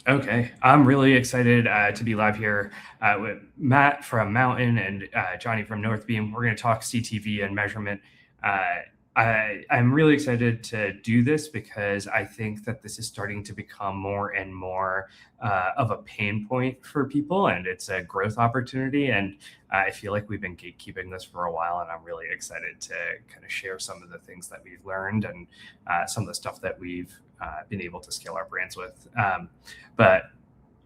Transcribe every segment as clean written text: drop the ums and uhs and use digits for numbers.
Okay, I'm really excited to be live here with Matt from Mountain and Johnny from Northbeam. We're going to talk CTV and measurement. I'm really excited to do this because I think that this is starting to become more and more of a pain point for people, and it's a growth opportunity. And I feel like we've been gatekeeping this for a while, and I'm really excited to kind of share some of the things that we've learned and some of the stuff that we've been able to scale our brands with. But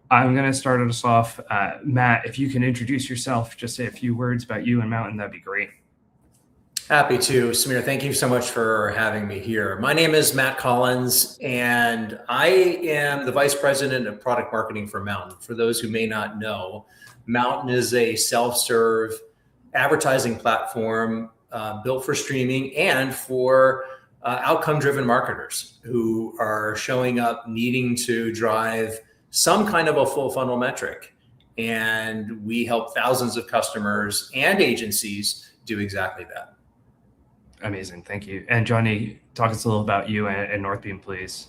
I'm going to start us off. Matt, if you can introduce yourself, just say a few words about you and Mountain, that'd be great. Happy to. Samir, thank you so much for having me here. My name is Matt Collins, and I am the Vice President of Product Marketing for Mountain. For those who may not know, Mountain is a self-serve advertising platform built for streaming and for outcome-driven marketers who are showing up needing to drive some kind of a full funnel metric. And we help thousands of customers and agencies do exactly that. Amazing. Thank you. And Johnny, talk us a little about you and Northbeam, please.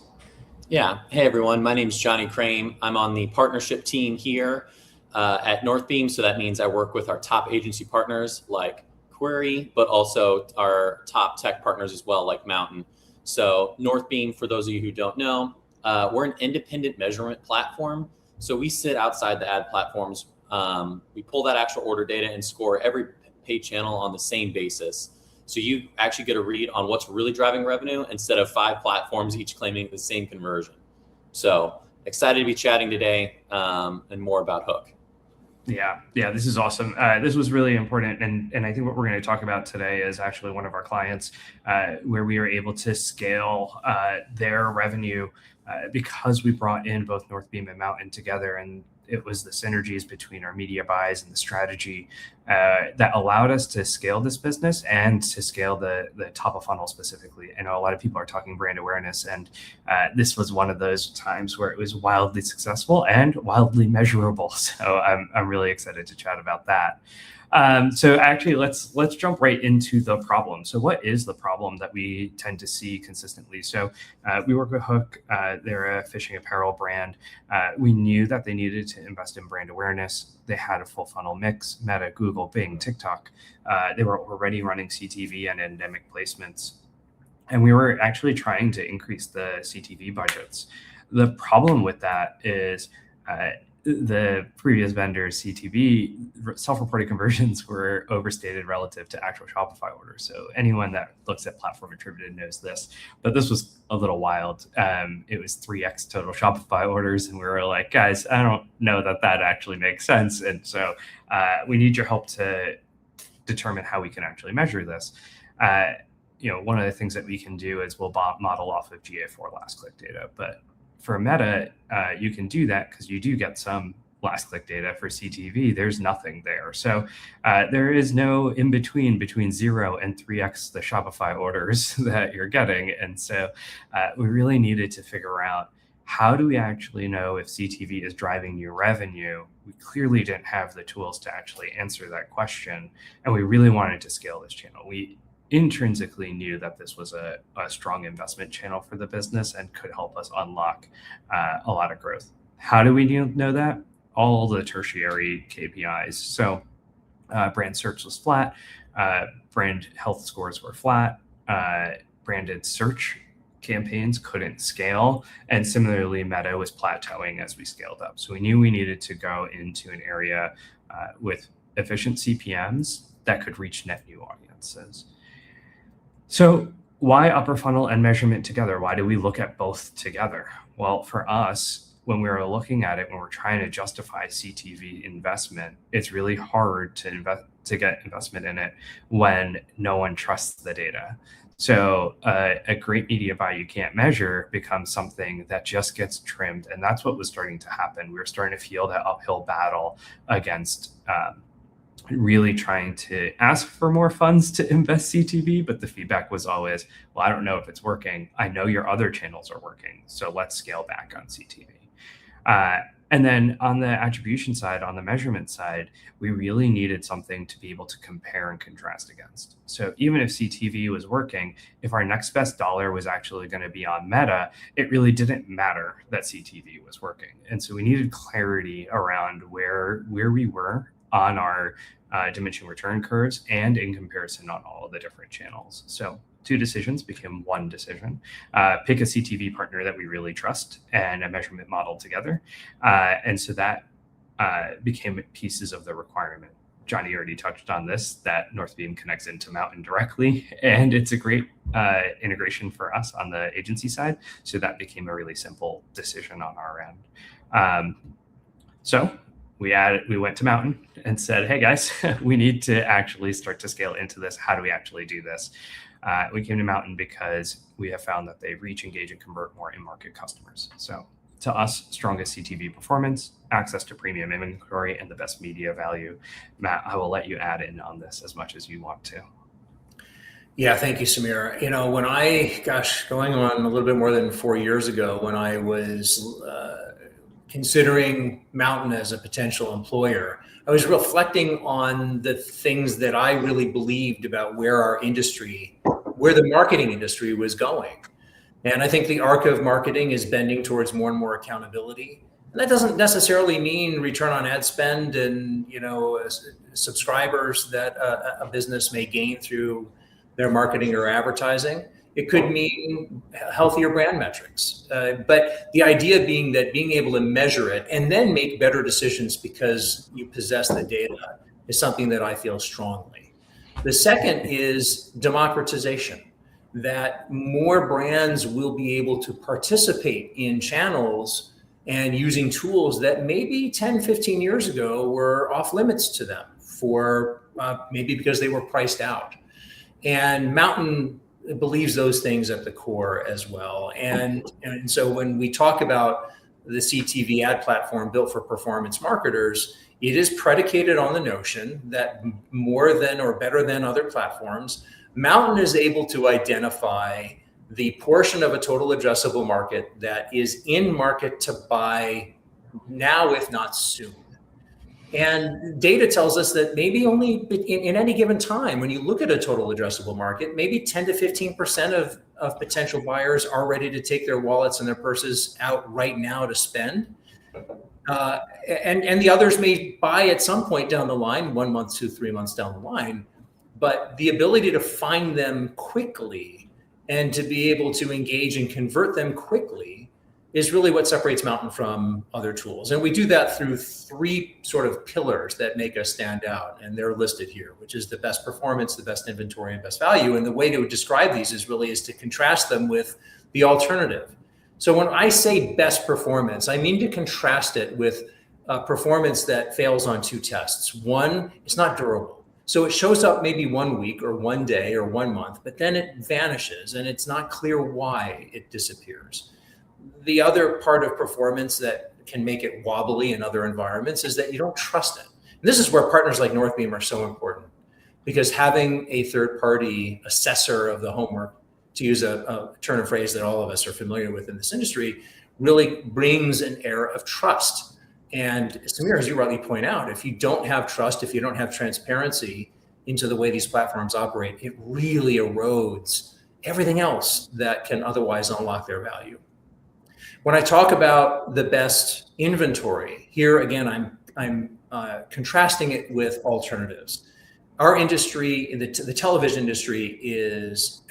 Yeah. Hey, everyone. My name is Johnny Crane. I'm on the partnership team here at Northbeam. So that means I work with our top agency partners like Query, but also our top tech partners as well, like Mountain. So Northbeam, for those of you who don't know, we're an independent measurement platform. So we sit outside the ad platforms. We pull that actual order data and score every paid channel on the same basis. So you actually get a read on what's really driving revenue instead of 5 platforms each claiming the same conversion. So excited to be chatting today and more about Hook. Yeah, this is awesome. This was really important. And I think what we're going to talk about today is actually one of our clients where we are able to scale their revenue because we brought in both Northbeam and Mountain together. And it was the synergies between our media buys and the strategy that allowed us to scale this business and to scale the top of funnel specifically. I know a lot of people are talking brand awareness, and this was one of those times where it was wildly successful and wildly measurable. So I'm really excited to chat about that. So actually, let's jump right into the problem. So what is the problem that we tend to see consistently? So we work with Hook. They're a fishing apparel brand. We knew that they needed to invest in brand awareness. They had a full funnel mix: Meta, Google, Bing, TikTok. They were already running CTV and endemic placements. And we were actually trying to increase the CTV budgets. The problem with that is the previous vendor's CTV self-reported conversions were overstated relative to actual Shopify orders. So anyone that looks at platform attributed knows this, but this was a little wild. It was 3x total Shopify orders. And we were like, guys, I don't know that actually makes sense. And so we need your help to determine how we can actually measure this. One of the things that we can do is we'll model off of GA4 last click data, but for Meta, you can do that because you do get some last click data. For CTV, there's nothing there. So there is no in between 0 and 3x the Shopify orders that you're getting. And so we really needed to figure out, how do we actually know if CTV is driving new revenue? We clearly didn't have the tools to actually answer that question. And we really wanted to scale this channel. We intrinsically knew that this was a strong investment channel for the business and could help us unlock a lot of growth. How do we know that? All the tertiary KPIs. So brand search was flat, brand health scores were flat, branded search campaigns couldn't scale, and similarly Meta was plateauing as we scaled up. So we knew we needed to go into an area with efficient CPMs that could reach net new audiences. So why upper funnel and measurement together? Why do we look at both together? Well, for us, when we were looking at it, when we're trying to justify CTV investment, it's really hard to get investment in it when no one trusts the data. So a great media buy you can't measure becomes something that just gets trimmed. And that's what was starting to happen. We were starting to feel that uphill battle against really trying to ask for more funds to invest CTV, but the feedback was always, well, I don't know if it's working. I know your other channels are working, so let's scale back on CTV. And then on the attribution side, on the measurement side, we really needed something to be able to compare and contrast against. So even if CTV was working, if our next best dollar was actually going to be on Meta, it really didn't matter that CTV was working. And so we needed clarity around where we were on our diminishing return curves and in comparison on all of the different channels. So 2 decisions became 1 decision. Pick a CTV partner that we really trust and a measurement model together. And so that became pieces of the requirement. Johnny already touched on this, that Northbeam connects into Mountain directly, and it's a great integration for us on the agency side. So that became a really simple decision on our end. So we went to Mountain and said, hey guys, we need to actually start to scale into this. How do we actually do this? We came to Mountain because we have found that they reach, engage, and convert more in-market customers. So to us, strongest CTV performance, access to premium inventory, and the best media value. Matt, I will let you add in on this as much as you want to. Yeah, thank you, Samir. When going on a little bit more than 4 years ago, when I was considering Mountain as a potential employer, I was reflecting on the things that I really believed about where the marketing industry was going. And I think the arc of marketing is bending towards more and more accountability. And that doesn't necessarily mean return on ad spend and, subscribers that a business may gain through their marketing or advertising. It could mean healthier brand metrics. But the idea being that being able to measure it and then make better decisions because you possess the data is something that I feel strongly. The second is democratization, that more brands will be able to participate in channels and using tools that maybe 10, 15 years ago were off limits to them for maybe because they were priced out. And Mountain believes those things at the core as well. And so when we talk about the CTV ad platform built for performance marketers, it is predicated on the notion that more than or better than other platforms, Mountain is able to identify the portion of a total addressable market that is in market to buy now, if not soon. And data tells us that maybe only in any given time, when you look at a total addressable market, maybe 10 to 15% of potential buyers are ready to take their wallets and their purses out right now to spend. And the others may buy at some point down the line, 1 month, 2, 3 months down the line. But the ability to find them quickly and to be able to engage and convert them quickly is really what separates Mountain from other tools. And we do that through 3 sort of pillars that make us stand out. And they're listed here, which is the best performance, the best inventory, and best value. And the way to describe these is to contrast them with the alternative. So when I say best performance, I mean to contrast it with performance that fails on 2 tests. One, it's not durable. So it shows up maybe 1 week or 1 day or 1 month, but then it vanishes and it's not clear why it disappears. The other part of performance that can make it wobbly in other environments is that you don't trust it. And this is where partners like Northbeam are so important, because having a third-party assessor of the homework, to use a turn of phrase that all of us are familiar with in this industry, really brings an air of trust. And Samir, as you rightly point out, if you don't have trust, if you don't have transparency into the way these platforms operate, it really erodes everything else that can otherwise unlock their value. When I talk about the best inventory, here again, I'm contrasting it with alternatives. Our industry, the television industry, is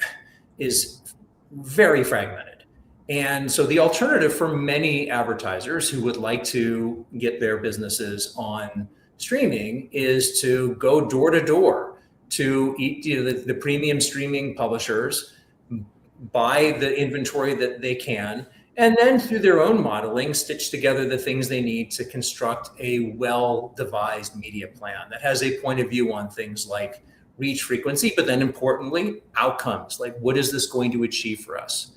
very fragmented. And so the alternative for many advertisers who would like to get their businesses on streaming is to go door to door to the premium streaming publishers, buy the inventory that they can, and then through their own modeling, stitch together the things they need to construct a well-devised media plan that has a point of view on things like reach, frequency, but then importantly, outcomes, like what is this going to achieve for us?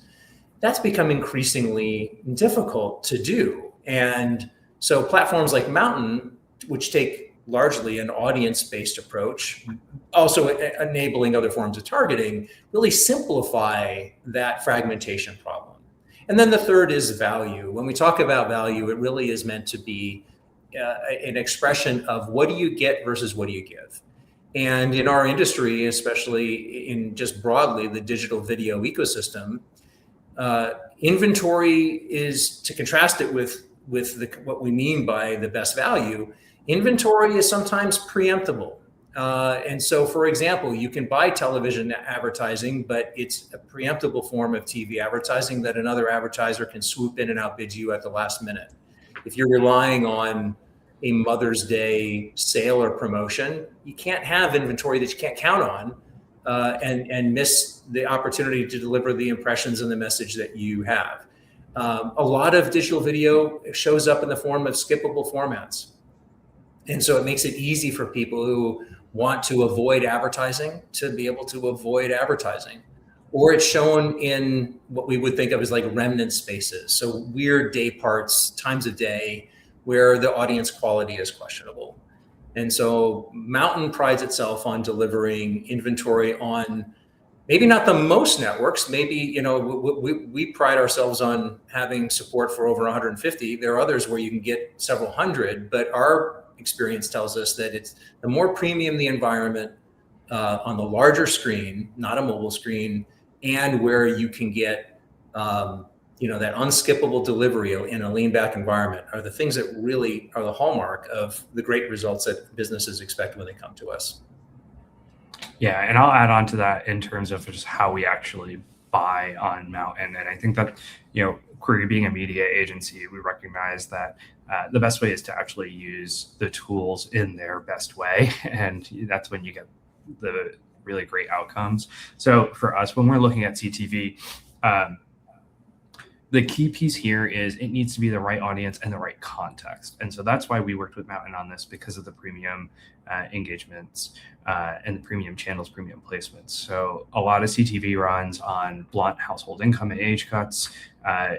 That's become increasingly difficult to do. And so platforms like Mountain, which take largely an audience-based approach, also enabling other forms of targeting, really simplify that fragmentation problem. And then the third is value. When we talk about value, it really is meant to be an expression of what do you get versus what do you give. And in our industry, especially in just broadly the digital video ecosystem, inventory is, to contrast it with what we mean by the best value, inventory is sometimes preemptible. And so, for example, you can buy television advertising, but it's a preemptible form of TV advertising that another advertiser can swoop in and outbid you at the last minute. If you're relying on a Mother's Day sale or promotion, you can't have inventory that you can't count on and miss the opportunity to deliver the impressions and the message that you have. A lot of digital video shows up in the form of skippable formats. And so it makes it easy for people who want to avoid advertising to be able to avoid advertising. Or it's shown in what we would think of as like remnant spaces. So weird day parts, times of day, where the audience quality is questionable. And so Mountain prides itself on delivering inventory on maybe not the most networks. Maybe, we pride ourselves on having support for over 150. There are others where you can get several hundred, but our experience tells us that it's the more premium the environment on the larger screen, not a mobile screen, and where you can get that unskippable delivery in a lean back environment are the things that really are the hallmark of the great results that businesses expect when they come to us. Yeah, and I'll add on to that in terms of just how we actually buy on Mountain. And I think that, Query being a media agency, we recognize that the best way is to actually use the tools in their best way. And that's when you get the really great outcomes. So for us, when we're looking at CTV, the key piece here is it needs to be the right audience and the right context. And so that's why we worked with Mountain on this, because of the premium engagements and the premium channels, premium placements. So a lot of CTV runs on blunt household income and age cuts.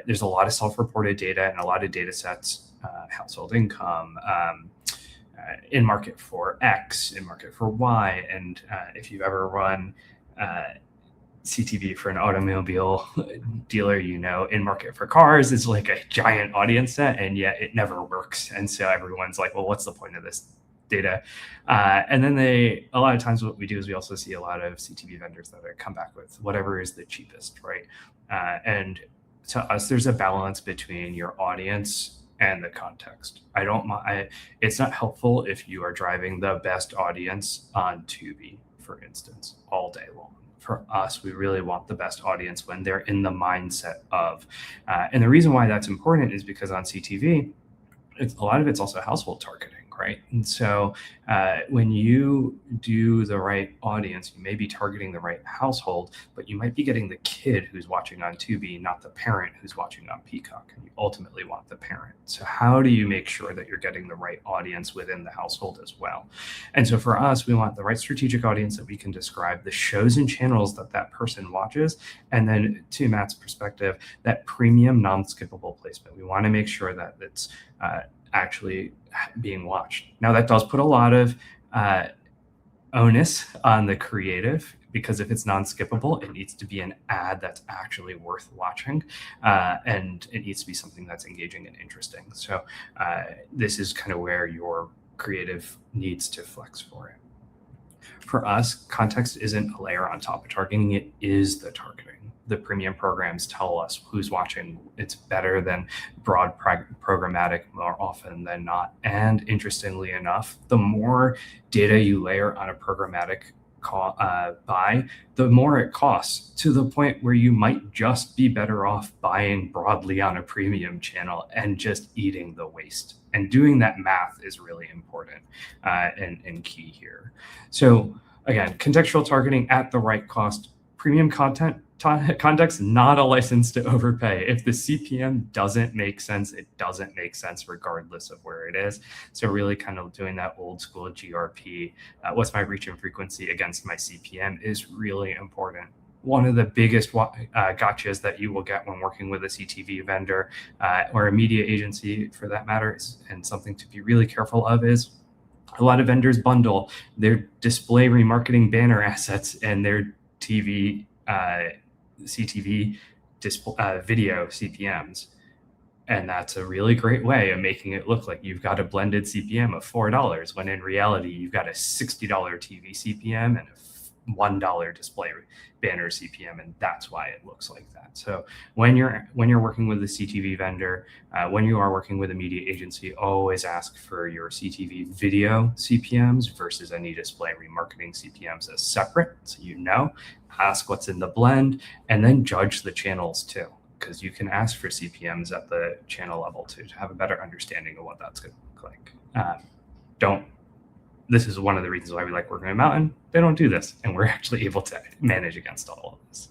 There's a lot of self-reported data and a lot of data sets, household income, in market for X, in market for Y. And if you've ever run CTV for an automobile dealer, in market for cars is like a giant audience set, and yet it never works. And so everyone's like, well, what's the point of this data? And then a lot of times what we do is we also see a lot of CTV vendors that come back with whatever is the cheapest, right? And to us, there's a balance between your audience and the context. It's not helpful if you are driving the best audience on Tubi, for instance, all day long. For us, we really want the best audience when they're in the mindset of. And the reason why that's important is because on CTV, a lot of it's also household targeting, right? And so when you do the right audience, you may be targeting the right household, but you might be getting the kid who's watching on Tubi, not the parent who's watching on Peacock. And you ultimately want the parent. So how do you make sure that you're getting the right audience within the household as well? And so for us, we want the right strategic audience that we can describe, the shows and channels that person watches, and then to Matt's perspective, that premium non-skippable placement. We want to make sure that it's actually being watched. Now that does put a lot of onus on the creative, because if it's non-skippable, it needs to be an ad that's actually worth watching, and it needs to be something that's engaging and interesting. So this is kind of where your creative needs to flex for it. For us, context isn't a layer on top of targeting, it is the targeting. The premium programs tell us who's watching. It's better than broad programmatic more often than not. And interestingly enough, the more data you layer on a programmatic buy, the more it costs, to the point where you might just be better off buying broadly on a premium channel and just eating the waste. And doing that math is really important and key here. So again, contextual targeting at the right cost, premium context, not a license to overpay. If the CPM doesn't make sense, it doesn't make sense regardless of where it is. So really kind of doing that old school GRP, what's my reach and frequency against my CPM, is really important. One of the biggest gotchas that you will get when working with a CTV vendor or a media agency for that matter, and something to be really careful of, is a lot of vendors bundle their display remarketing banner assets and their CTV video CPMs. And that's a really great way of making it look like you've got a blended CPM of $4, when in reality, you've got a $60 TV CPM and a $1 display banner CPM, and that's why it looks like that. So when you're working with a CTV vendor, when you are working with a media agency, always ask for your CTV video CPMs versus any display remarketing CPMs as separate, so ask what's in the blend, and then judge the channels too, because you can ask for CPMs at the channel level to have a better understanding of what that's going to look like. This is one of the reasons why we like working at Mountain. They don't do this, and we're actually able to manage against all of this.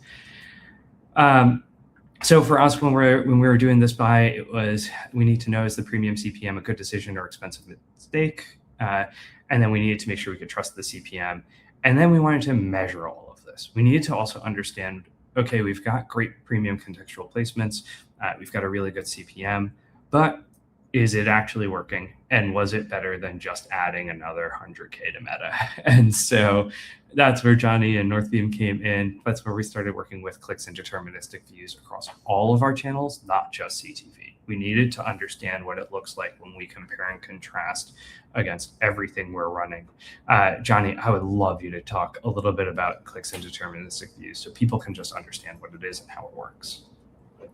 So for us, when we were doing this buy, it was, we need to know, is the premium CPM a good decision or expensive mistake? And then we needed to make sure we could trust the CPM. And then we wanted to measure all of this. We needed to also understand, okay, we've got great premium contextual placements. We've got a really good CPM, but is it actually working? And was it better than just adding another 100K to Meta? And so that's where Johnny and Northbeam came in. That's where we started working with clicks and deterministic views across all of our channels, not just CTV. We needed to understand what it looks like when we compare and contrast against everything we're running. Johnny, I would love you to talk a little bit about clicks and deterministic views so people can just understand what it is and how it works.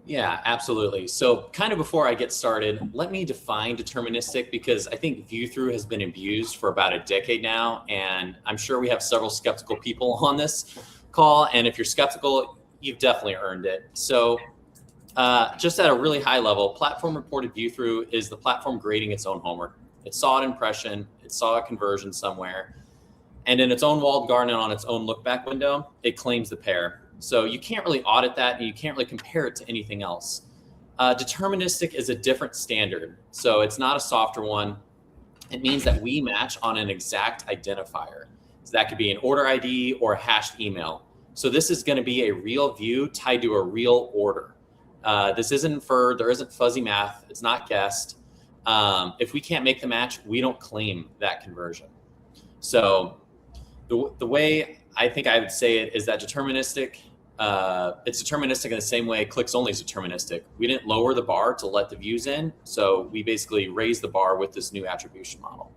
Yeah, absolutely. So kind of before I get started, let me define deterministic, because I think view through has been abused for about a decade now. And I'm sure we have several skeptical people on this call. And if you're skeptical, you've definitely earned it. So just at a really high level, platform reported view through is the platform grading its own homework. It saw an impression, it saw a conversion somewhere, and in its own walled garden on its own look back window, it claims the pair. So you can't really audit that, and you can't really compare it to anything else. Deterministic is a different standard. So it's not a softer one. It means that we match on an exact identifier. So that could be an order ID or a hashed email. So this is going to be a real view tied to a real order. This isn't inferred. There isn't fuzzy math. It's not guessed. If we can't make the match, we don't claim that conversion. So the way I think I would say it is that deterministic, it's deterministic in the same way clicks only is deterministic. We didn't lower the bar to let the views in. So we basically raised the bar with this new attribution model.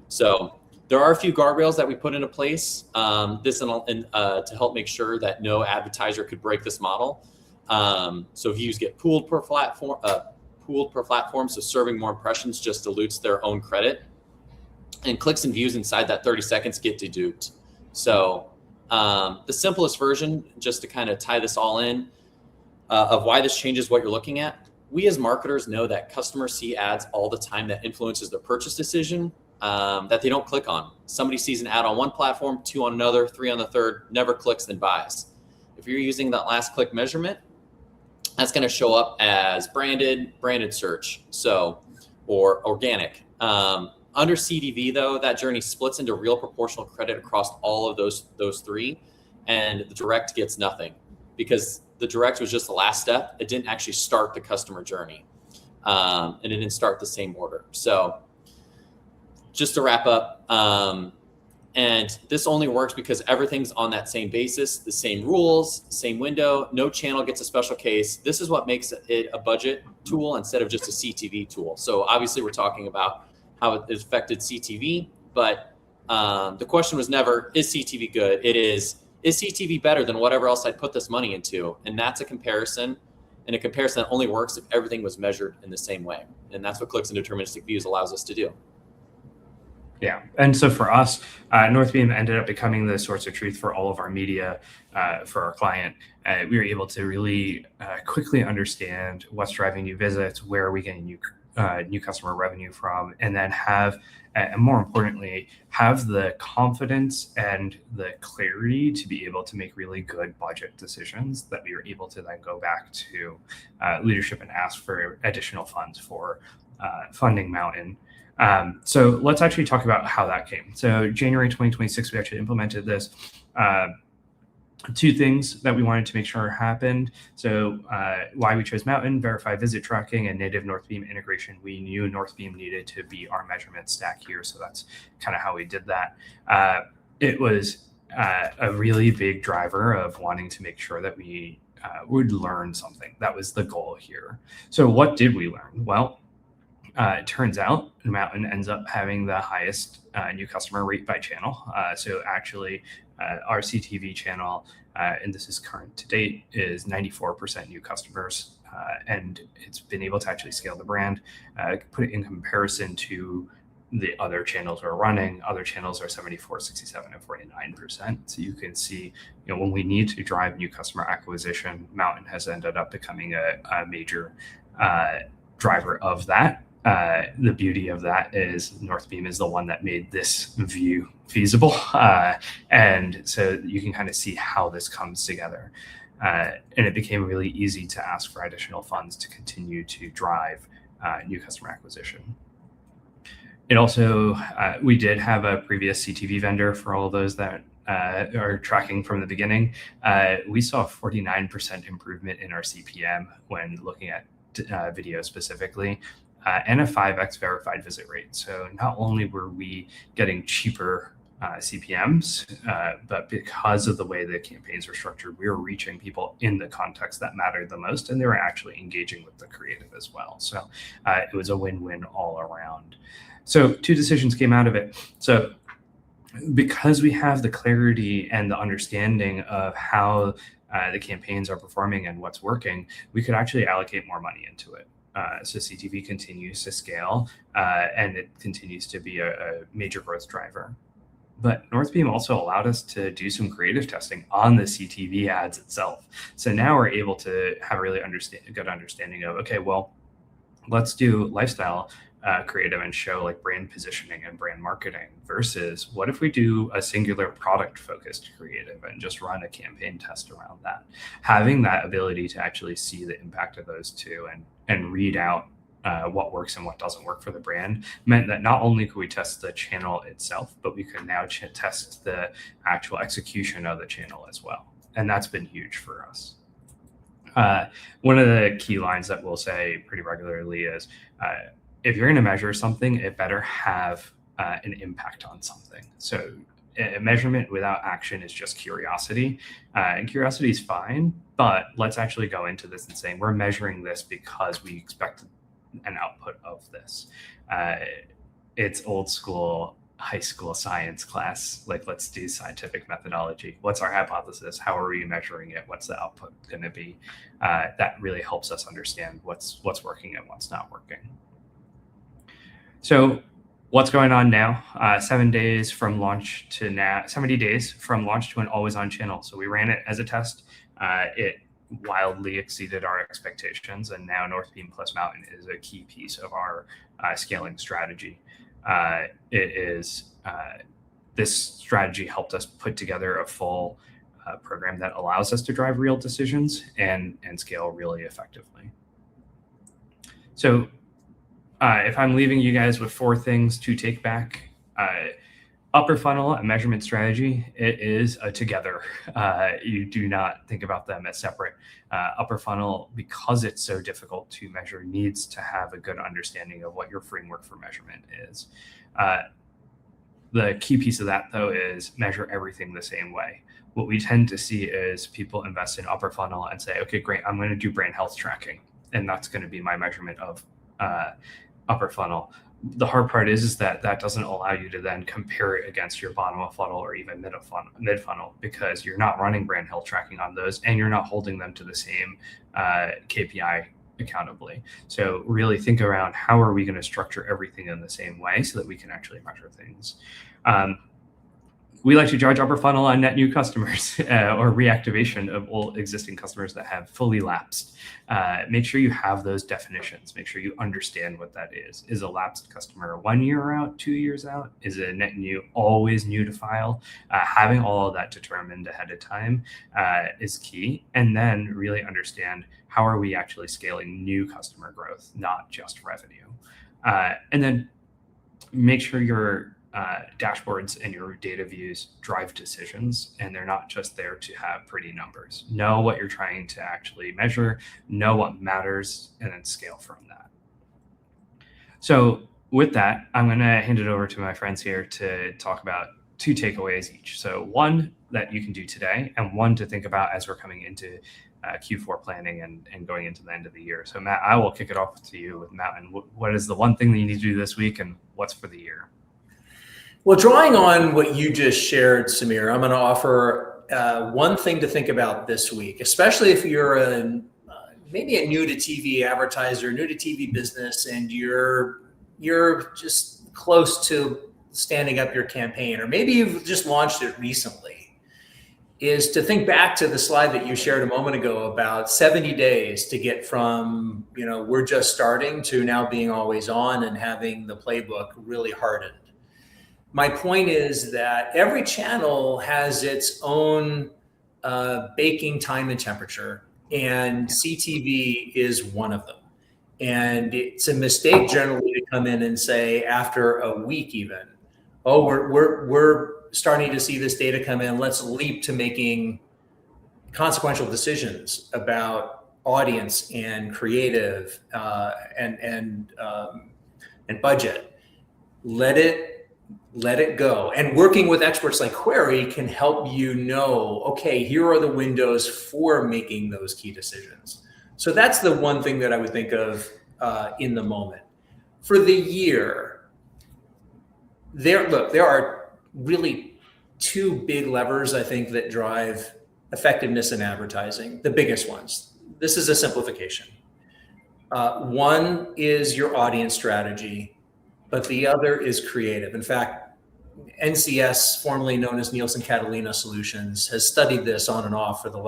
So there are a few guardrails that we put into place to help make sure that no advertiser could break this model. So views get pooled per platform, so serving more impressions just dilutes their own credit. And clicks and views inside that 30 seconds get deduped. So the simplest version, just to kind of tie this all in, of why this changes what you're looking at, we as marketers know that customers see ads all the time that influences their purchase decision that they don't click on. Somebody sees an ad on one platform, 2 on another, 3 on the third, never clicks, then buys. If you're using that last click measurement, that's going to show up as branded search, or organic. Under CTV, though, that journey splits into real proportional credit across all of those three, and the direct gets nothing because the direct was just the last step. It didn't actually start the customer journey, and it didn't start the same order. So just to wrap up, and this only works because everything's on that same basis, the same rules, same window, no channel gets a special case. This is what makes it a budget tool instead of just a CTV tool. So obviously we're talking about how it affected CTV, but the question was never, is CTV good? It is CTV better than whatever else I'd put this money into? And that's a comparison, and a comparison that only works if everything was measured in the same way. And that's what clicks and deterministic views allows us to do. Yeah, and so for us, Northbeam ended up becoming the source of truth for all of our media for our client. We were able to really quickly understand what's driving new visits, where are we getting new customer revenue from, and then have, and more importantly, have the confidence and the clarity to be able to make really good budget decisions that we were able to then go back to leadership and ask for additional funds for funding Mountain. So let's actually talk about how that came. So January 2026, we actually implemented this. 2 things that we wanted to make sure happened. So why we chose Mountain, verify visit tracking, and native Northbeam integration. We knew Northbeam needed to be our measurement stack here. So that's kind of how we did that. It was a really big driver of wanting to make sure that we would learn something. That was the goal here. So what did we learn? Well, it turns out Mountain ends up having the highest new customer rate by channel. So actually, our CTV channel, and this is current to date, is 94% new customers. And it's been able to actually scale the brand. Put it in comparison to the other channels we're running. Other channels are 74, 67, and 49%. So you can see, when we need to drive new customer acquisition, Mountain has ended up becoming a major driver of that. The beauty of that is Northbeam is the one that made this view feasible. And so you can kind of see how this comes together. And it became really easy to ask for additional funds to continue to drive new customer acquisition. It also, we did have a previous CTV vendor for all those that are tracking from the beginning. We saw a 49% improvement in our CPM when looking at video specifically, and a 5x verified visit rate. So not only were we getting cheaper CPMs, but because of the way the campaigns were structured, we were reaching people in the context that mattered the most, and they were actually engaging with the creative as well. So it was a win-win all around. So 2 decisions came out of it. So because we have the clarity and the understanding of how the campaigns are performing and what's working, we could actually allocate more money into it. So CTV continues to scale, and it continues to be a major growth driver. But Northbeam also allowed us to do some creative testing on the CTV ads itself. So now we're able to have a really good understanding of, okay, well, let's do lifestyle creative and show like brand positioning and brand marketing, versus what if we do a singular product focused creative and just run a campaign test around that. Having that ability to actually see the impact of those two and read out what works and what doesn't work for the brand meant that not only could we test the channel itself, but we could now test the actual execution of the channel as well. And that's been huge for us. One of the key lines that we'll say pretty regularly is, if you're going to measure something, it better have an impact on something. So a measurement without action is just curiosity. And curiosity is fine, but let's actually go into this and saying we're measuring this because we expect an output of this. It's old school high school science class. Like, let's do scientific methodology. What's our hypothesis? How are we measuring it? What's the output going to be? That really helps us understand what's working and what's not working. So what's going on now? 7 days from launch to now, 70 days from launch to an always on channel. So we ran it as a test. It wildly exceeded our expectations. And now Northbeam plus Mountain is a key piece of our scaling strategy. This strategy helped us put together a full program that allows us to drive real decisions and scale really effectively. So if I'm leaving you guys with 4 things to take back, upper funnel and measurement strategy, it is a together. You do not think about them as separate. Upper funnel, because it's so difficult to measure, needs to have a good understanding of what your framework for measurement is. The key piece of that, though, is measure everything the same way. What we tend to see is people invest in upper funnel and say, okay, great, I'm going to do brand health tracking, and that's going to be my measurement of upper funnel. The hard part is that doesn't allow you to then compare it against your bottom of funnel or even mid funnel, because you're not running brand health tracking on those, and you're not holding them to the same KPI accountably. So really think around, how are we going to structure everything in the same way so that we can actually measure things. We like to judge upper funnel on net new customers or reactivation of old existing customers that have fully lapsed. Make sure you have those definitions. Make sure you understand what that is. Is a lapsed customer 1 year out, 2 years out? Is it a net new, always new to file? Having all of that determined ahead of time is key. And then really understand, how are we actually scaling new customer growth, not just revenue? And then make sure your dashboards and your data views drive decisions, and they're not just there to have pretty numbers. Know what you're trying to actually measure, know what matters, and then scale from that. So with that, I'm going to hand it over to my friends here to talk about two takeaways each. So one that you can do today, and one to think about as we're coming into Q4 planning and going into the end of the year. So Matt, I will kick it off to you with Mountain. What is the one thing that you need to do this week, and what's for the year? Well, drawing on what you just shared, Samir, I'm going to offer one thing to think about this week, especially if you're maybe a new to TV advertiser, new to TV business, and you're just close to standing up your campaign, or maybe you've just launched it recently, is to think back to the slide that you shared a moment ago about 70 days to get from, we're just starting to now being always on and having the playbook really hardened. My point is that every channel has its own baking time and temperature, and CTV is one of them. And it's a mistake generally to come in and say after a week even, oh, we're starting to see this data come in, let's leap to making consequential decisions about audience and creative and budget. Let it go. And working with experts like Query can help you know, okay, here are the windows for making those key decisions. So that's the one thing that I would think of in the moment. For the year, there are really two big levers, I think, that drive effectiveness in advertising, the biggest ones. This is a simplification. One is your audience strategy, but the other is creative. In fact, NCS, formerly known as Nielsen Catalina Solutions, has studied this on and off for the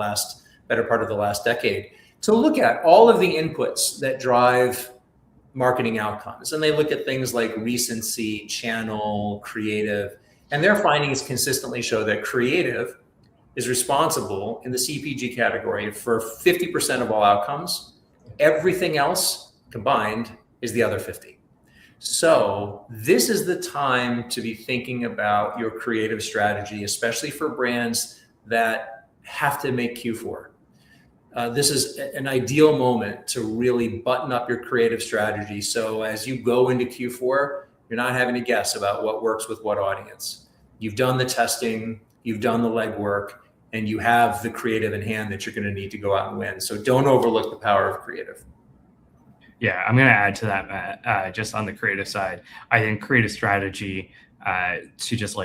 better part of the last decade to look at all of the inputs that drive marketing outcomes. And they look at things like recency, channel, creative, and their findings consistently show that creative is responsible in the CPG category for 50% of all outcomes. Everything else combined is the other 50. So this is the time to be thinking about your creative strategy, especially for brands that have to make Q4. This is an ideal moment to really button up your creative strategy. So as you go into Q4, you're not having to guess about what works with what audience. You've done the testing, you've done the legwork, and you have the creative in hand that you're going to need to go out and win. So don't overlook the power of creative. Yeah, I'm going to add to that, Matt, just on the creative side. I think creative strategy, to just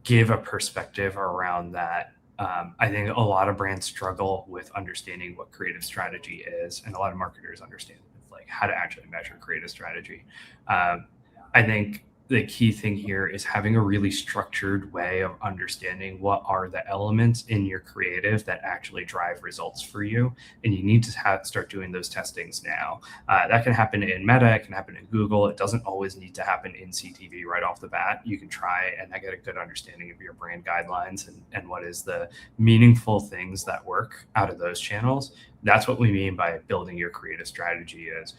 give a perspective around that. I think a lot of brands struggle with understanding what creative strategy is, and a lot of marketers understand how to actually measure creative strategy. I think the key thing here is having a really structured way of understanding what are the elements in your creative that actually drive results for you. And you need to start doing those testings now. That can happen in Meta, it can happen in Google. It doesn't always need to happen in CTV right off the bat. You can try and get a good understanding of your brand guidelines and what is the meaningful things that work out of those channels. That's what we mean by building your creative strategy is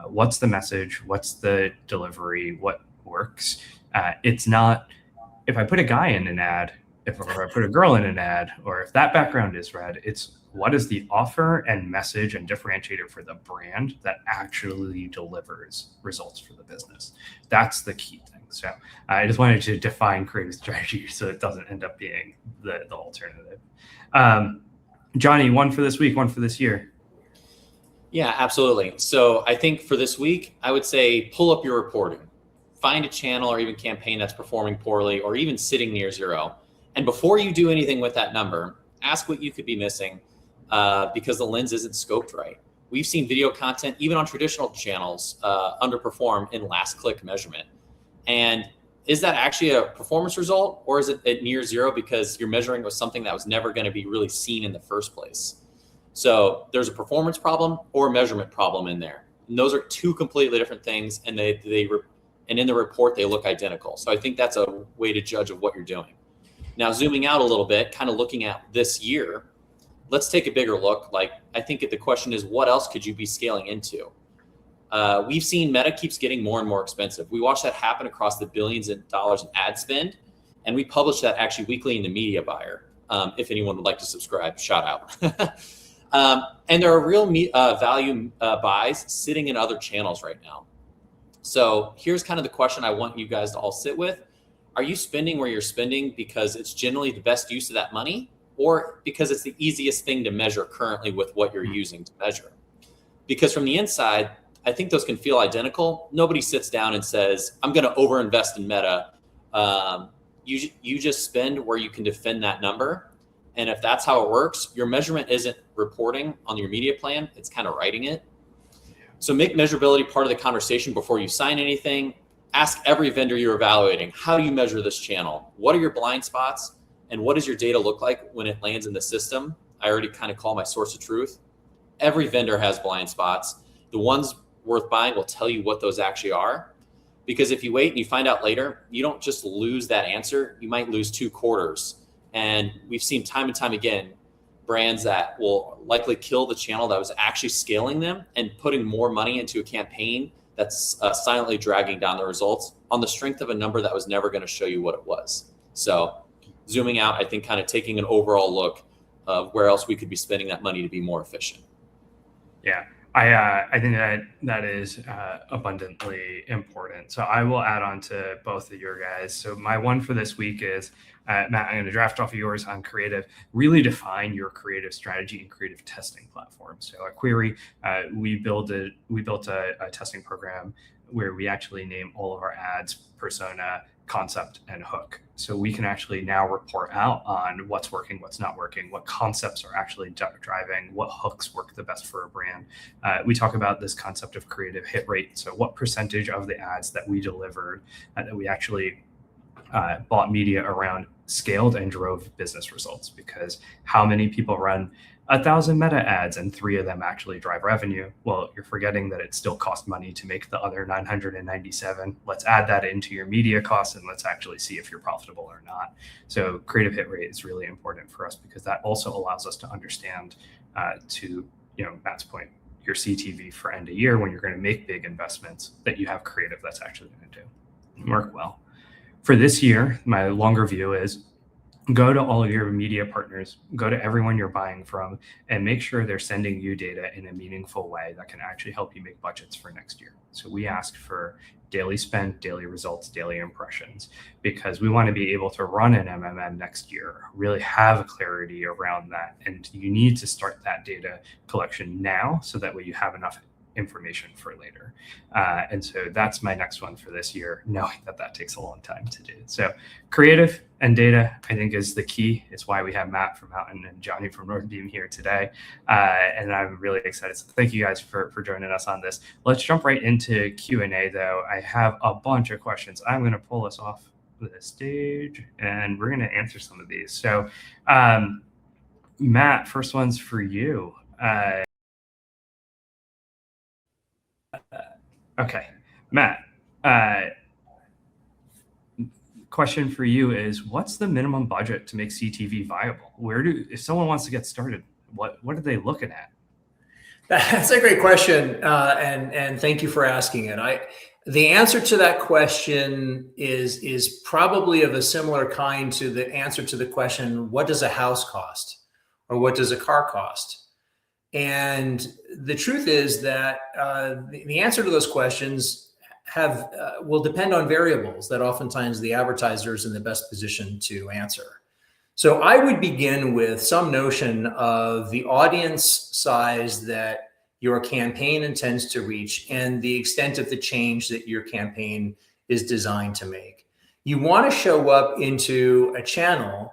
what's the message, what's the delivery, what works. It's not if I put a guy in an ad, if I put a girl in an ad, or if that background is red. It's what is the offer and message and differentiator for the brand that actually delivers results for the business. That's the key thing. So I just wanted to define creative strategy so it doesn't end up being the alternative. Johnny, one for this week, one for this year. Yeah, absolutely. So I think for this week, I would say pull up your reporting. Find a channel or even campaign that's performing poorly or even sitting near zero. And before you do anything with that number, ask what you could be missing because the lens isn't scoped right. We've seen video content, even on traditional channels, underperform in last click measurement. And is that actually a performance result, or is it at near zero because you're measuring with something that was never going to be really seen in the first place? So there's a performance problem or a measurement problem in there. And those are two completely different things, and and in the report, they look identical. So I think that's a way to judge of what you're doing. Now, zooming out a little bit, kind of looking at this year, let's take a bigger look. I think the question is, what else could you be scaling into? We've seen Meta keeps getting more and more expensive. We watch that happen across the billions of dollars in ad spend, and we publish that actually weekly in the Media Buyer. If anyone would like to subscribe, shout out. And there are real value buys sitting in other channels right now. So here's kind of the question I want you guys to all sit with. are you spending where you're spending because it's generally the best use of that money, or because it's the easiest thing to measure currently with what you're using to measure? Because from the inside, I think those can feel identical. Nobody sits down and says, I'm going to overinvest in Meta. You just spend where you can defend that number. And if that's how it works, your measurement isn't reporting on your media plan, it's kind of writing it. So make measurability part of the conversation before you sign anything. Ask every vendor you're evaluating, how do you measure this channel? What are your blind spots? And what does your data look like when it lands in the system? I already kind of call my source of truth. Every vendor has blind spots. The ones worth buying will tell you what those actually are. Because if you wait and you find out later, you don't just lose that answer, you might lose 2 quarters. And we've seen time and time again, brands that will likely kill the channel that was actually scaling them and putting more money into a campaign that's silently dragging down the results on the strength of a number that was never going to show you what it was. So zooming out, I think kind of taking an overall look of where else we could be spending that money to be more efficient. Yeah, I think that is abundantly important. So I will add on to both of your guys. So my one for this week is, Matt, I'm going to draft off of yours on creative. Really define your creative strategy and creative testing platform. So at Query, we built a testing program where we actually name all of our ads, persona, concept, and hook. So we can actually now report out on what's working, what's not working, what concepts are actually driving, what hooks work the best for a brand. We talk about this concept of creative hit rate. So what percentage of the ads that we delivered, that we actually bought media around, scaled and drove business results? Because how many people run 1,000 Meta ads and 3 of them actually drive revenue? Well, you're forgetting that it still costs money to make the other 997. Let's add that into your media costs and let's actually see if you're profitable or not. So creative hit rate is really important for us because that also allows us to understand, to Matt's point, your CTV for end of year when you're going to make big investments, that you have creative that's actually going to work well. For this year, my longer view is go to all of your media partners, go to everyone you're buying from, and make sure they're sending you data in a meaningful way that can actually help you make budgets for next year. So we ask for daily spend, daily results, daily impressions, because we want to be able to run an MMM next year, really have clarity around that. And you need to start that data collection now so that way you have enough information for later. And so that's my next one for this year, knowing that takes a long time to do. So creative and data, I think, is the key. It's why we have Matt from Mountain and Johnny from Northbeam here today. And I'm really excited. So thank you guys for joining us on this. Let's jump right into Q&A though. I have a bunch of questions. I'm going to pull us off the stage and we're going to answer some of these. So Matt, first one's for you. Okay, Matt, question for you is, what's the minimum budget to make CTV viable? If someone wants to get started, what are they looking at? That's a great question, and thank you for asking it. The answer to that question is probably of a similar kind to the answer to the question, what does a house cost, or what does a car cost? And the truth is that the answer to those questions will depend on variables that oftentimes the advertiser is in the best position to answer. So I would begin with some notion of the audience size that your campaign intends to reach and the extent of the change that your campaign is designed to make. You want to show up into a channel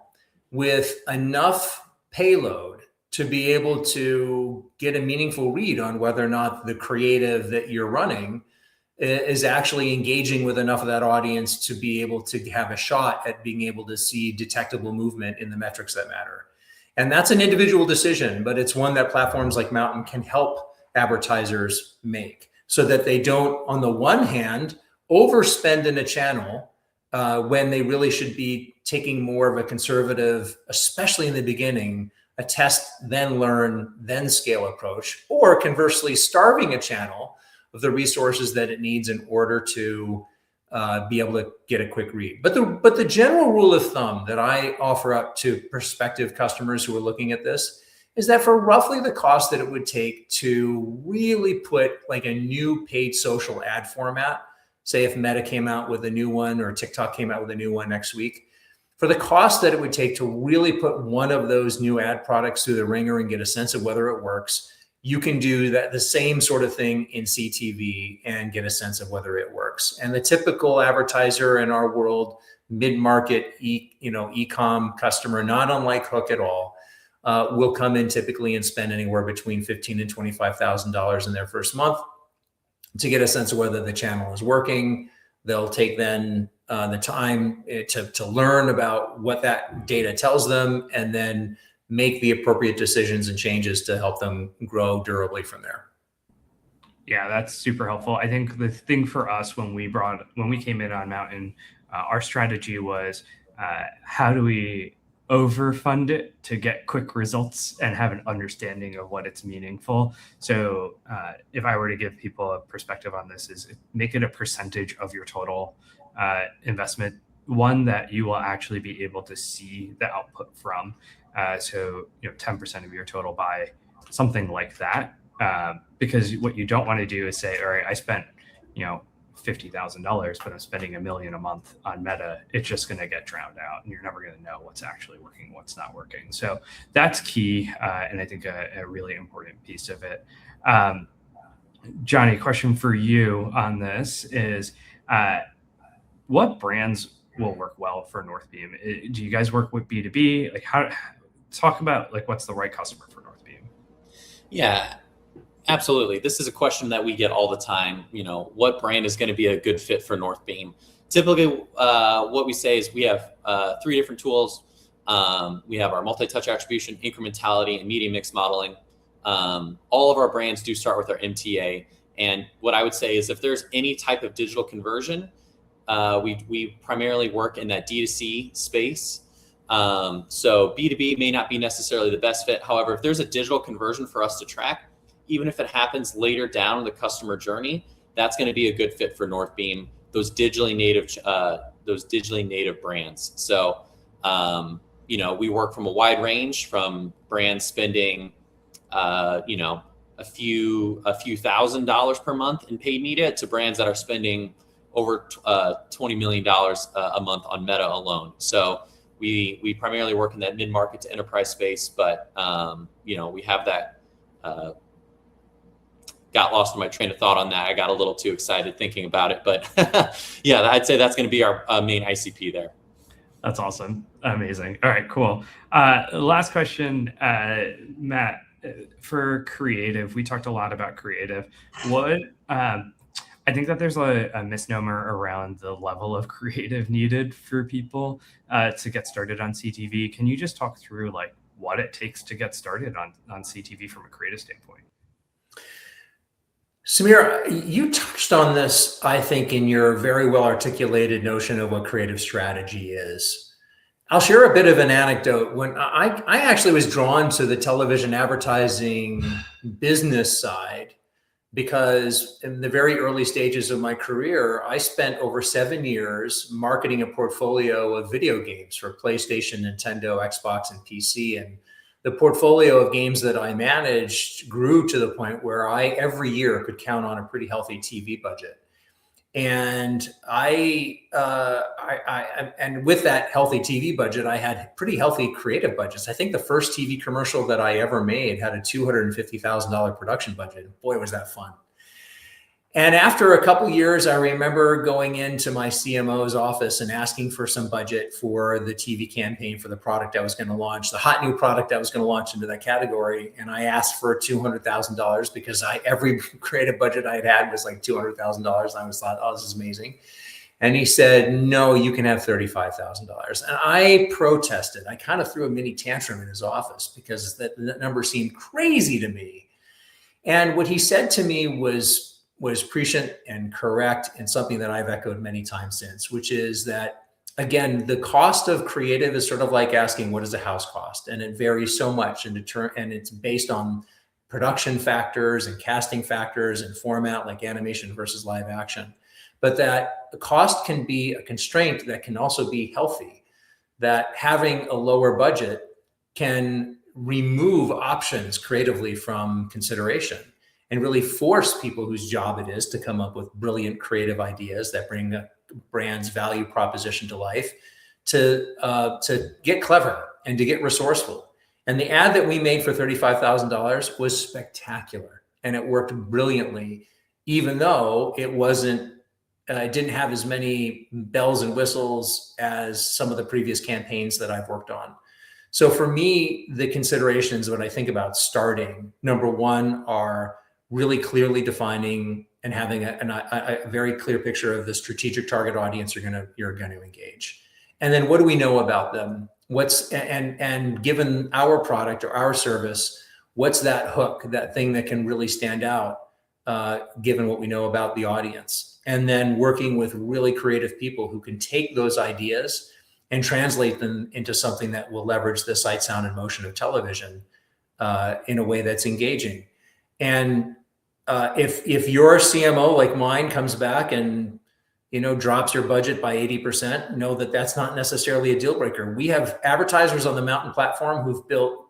with enough payload to be able to get a meaningful read on whether or not the creative that you're running is actually engaging with enough of that audience to be able to have a shot at being able to see detectable movement in the metrics that matter. And that's an individual decision, but it's one that platforms like Mountain can help advertisers make so that they don't, on the one hand, overspend in a channel when they really should be taking more of a conservative, especially in the beginning, a test, then learn, then scale approach, or conversely starving a channel of the resources that it needs in order to be able to get a quick read. But the general rule of thumb that I offer up to prospective customers who are looking at this is that for roughly the cost that it would take to really put like a new paid social ad format say if Meta came out with a new one or TikTok came out with a new one next week, for the cost that it would take to really put one of those new ad products through the ringer and get a sense of whether it works, you can do that the same sort of thing in CTV and get a sense of whether it works. And the typical advertiser in our world, mid-market, e-com customer, not unlike Hook at all, will come in typically and spend anywhere between $15,000 and $25,000 in their first month to get a sense of whether the channel is working. They'll take then the time to learn about what that data tells them, and then make the appropriate decisions and changes to help them grow durably from there. Yeah, that's super helpful. I think the thing for us when we came in on Mountain, our strategy was how do we overfund it to get quick results and have an understanding of what it's meaningful. So if I were to give people a perspective on this, is make it a percentage of your total investment, one that you will actually be able to see the output from. So 10% of your total buy, something like that. Because what you don't want to do is say, all right, I spent $50,000, but I'm spending $1 million a month on Meta. It's just going to get drowned out, and you're never going to know what's actually working, what's not working. So that's key, and I think a really important piece of it. Johnny, question for you on this is, what brands will work well for Northbeam? Do you guys work with B2B? Talk about what's the right customer for Northbeam? Yeah, absolutely. This is a question that we get all the time. What brand is going to be a good fit for Northbeam? Typically, what we say is we have 3 different tools. We have our multi-touch attribution, incrementality, and media mix modeling. All of our brands do start with our MTA. And what I would say is if there's any type of digital conversion, we primarily work in that D2C space. So B2B may not be necessarily the best fit. However, if there's a digital conversion for us to track, even if it happens later down in the customer journey, that's going to be a good fit for Northbeam, those digitally native brands. So, we work from a wide range, from brands spending, a few $1,000s per month in paid media to brands that are spending over $20 million a month on Meta alone. So we primarily work in that mid-market to enterprise space, but we have that. Got lost in my train of thought on that. I got a little too excited thinking about it, but yeah, I'd say that's going to be our main ICP there. That's awesome. Amazing. All right, cool. Last question, Matt, for creative, we talked a lot about creative. I think that there's a misnomer around the level of creative needed for people to get started on CTV. Can you just talk through what it takes to get started on CTV from a creative standpoint? Samir, you touched on this, I think, in your very well articulated notion of what creative strategy is. I'll share a bit of an anecdote. When I actually was drawn to the television advertising business side, because in the very early stages of my career, I spent over 7 years marketing a portfolio of video games for PlayStation, Nintendo, Xbox, and PC. And the portfolio of games that I managed grew to the point where I every year could count on a pretty healthy TV budget. And and with that healthy TV budget, I had pretty healthy creative budgets. I think the first TV commercial that I ever made had a $250,000 production budget. Boy, was that fun. And after a couple of years, I remember going into my CMO's office and asking for some budget for the TV campaign for the product I was going to launch, the hot new product I was going to launch into that category. And I asked for $200,000 because every creative budget I had was like $200,000. And I was thought, oh, this is amazing. And he said, no, you can have $35,000. And I protested. I kind of threw a mini tantrum in his office because that number seemed crazy to me. And what he said to me was prescient and correct, and something that I've echoed many times since, which is that, again, the cost of creative is sort of like asking, what does a house cost? And it varies so much, and it's based on production factors and casting factors and format, like animation versus live action. But that the cost can be a constraint that can also be healthy, that having a lower budget can remove options creatively from consideration. and really force people whose job it is to come up with brilliant creative ideas that bring the brand's value proposition to life, to get clever and to get resourceful. And the ad that we made for $35,000 was spectacular, and it worked brilliantly, even though it didn't have as many bells and whistles as some of the previous campaigns that I've worked on. So for me, the considerations when I think about starting, number one, are really clearly defining and having a very clear picture of the strategic target audience you're going to engage. And then what do we know about them? And given our product or our service, what's that hook, that thing that can really stand out, given what we know about the audience? And then working with really creative people who can take those ideas and translate them into something that will leverage the sight, sound, and motion of television in a way that's engaging. And if your CMO like mine comes back and drops your budget by 80%, know that that's not necessarily a deal breaker. We have advertisers on the Mountain platform who've built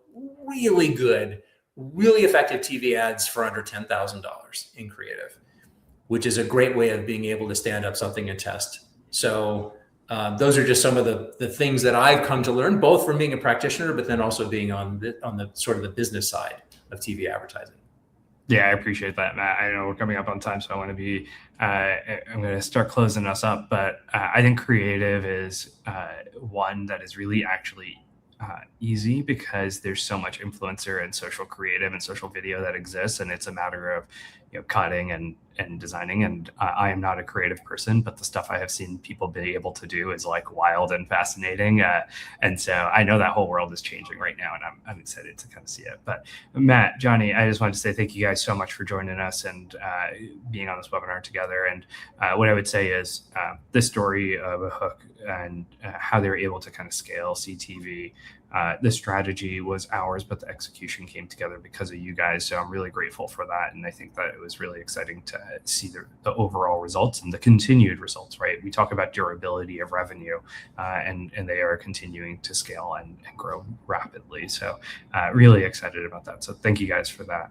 really good, really effective TV ads for under $10,000 in creative, which is a great way of being able to stand up something and test. So those are just some of the things that I've come to learn, both from being a practitioner, but then also being on the sort of the business side of TV advertising. Yeah, I appreciate that, Matt. I know we're coming up on time, so I want to be, I'm going to start closing us up, but I think creative is one that is really actually easy because there's so much influencer and social creative and social video that exists, and it's a matter of cutting and designing. And I am not a creative person, but the stuff I have seen people be able to do is like wild and fascinating. And so I know that whole world is changing right now, and I'm excited to kind of see it. But Matt, Johnny, I just wanted to say thank you guys so much for joining us and being on this webinar together. And what I would say is this story of a hook and how they were able to kind of scale CTV. The strategy was ours, but the execution came together because of you guys. So I'm really grateful for that. And I think that it was really exciting to see the overall results and the continued results, right? We talk about durability of revenue and they are continuing to scale and grow rapidly. So really excited about that. So thank you guys for that.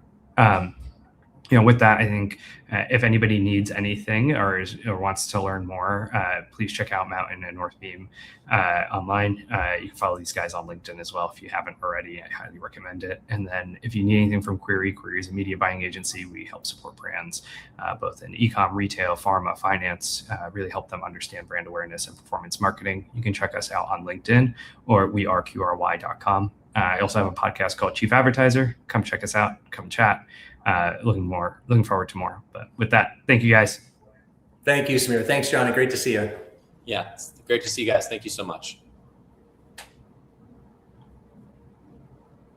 With that, I think if anybody needs anything or wants to learn more, please check out Mountain and Northbeam online. You can follow these guys on LinkedIn as well if you haven't already. I highly recommend it. And then if you need anything from Query is a media buying agency. We help support brands both in e-com, retail, pharma, finance, really help them understand brand awareness and performance marketing. You can check us out on LinkedIn or weareqry.com. I also have a podcast called Chief Advertiser. Come check us out. Come chat. Looking forward to more. But with that, thank you guys. Thank you, Samir. Thanks, Johnny. Great to see you. Yeah, it's great to see you guys. Thank you so much.